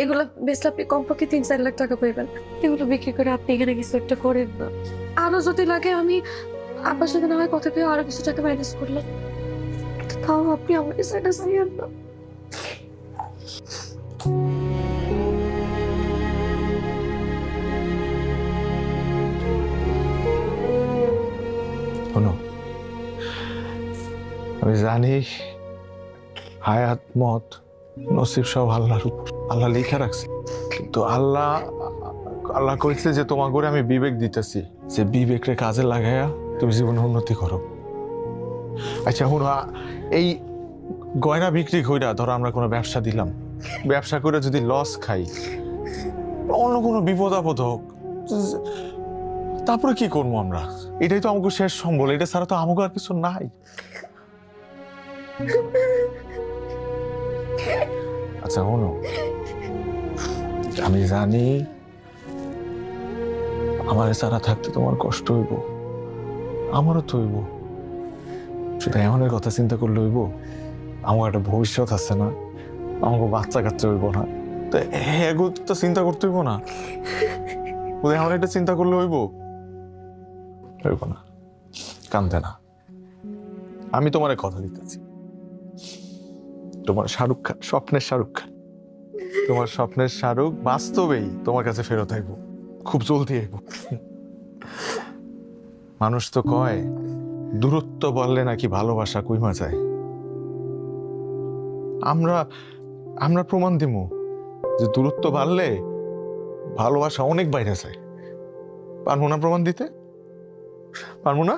এগুলো বেচলে আপনি কমপক্ষে 3-4 লাখ টাকা পাইবেন। এগুলো বিক্রি করে আপনি এখানে কিছু একটা করেন না। আরো যদি লাগে আমি আপনার সাথে না হয় কথা কয়ে আরো কিছু টাকা ম্যানেজ করলাম। কিন্তু তাও আপনি আমার সাইডে চাইয়েন না। শোনো, আমি জানি হায়াত মত নসিব সব আল্লাহর উপর, আল্লাহ লিখে রাখছে। কিন্তু আল্লাহ আল্লাহ কইছে যে তোমার করে আমি বিবেক দিতেছি, যে বিবেকরে কাজে লাগাইয়া তুমি জীবনে উন্নতি করো। আচ্ছা শুনো, এই গয়না বিক্রি কইরা ধরো আমরা কোনো ব্যবসা দিলাম, ব্যবসা করে যদি লস খাই, অন্য কোনো বিপদ আপদ হোক, তারপরে কি করবো আমরা? এটাই তো আমাকে শেষ সম্বল, এটা ছাড়া তো আমাকে আর কিছু নাই। আচ্ছা শোনো, আমি জানি আমার ছাড়া থাকতে তোমার কষ্ট হইব, আমারও তো হইব। শুধু এমনের কথা চিন্তা করলে হইব? আমার একটা ভবিষ্যৎ আছে না, আমাকে বাচ্চা কাচ্চা হইব না, তো এগুলো তো চিন্তা করতে হইব না? এমন একটা চিন্তা করলে হইব? হইব না, কান্দে না। আমি তোমার কথা দিতেছি, তোমার শাহরুখ খান, স্বপ্নের শাহরুখ খান, তোমার স্বপ্নের শাহরুখ বাস্তবেই তোমার কাছে ফেরত আইব, খুব জলদি আইব। মানুষ তো কয় দূরত্ব বললে নাকি ভালোবাসা কইমা যায়। আমরা আমরা প্রমাণ দিব যে দূরত্ব বাড়লে ভালোবাসা অনেক বাইরে যায়। পারবো না প্রমাণ দিতে? পারবো না?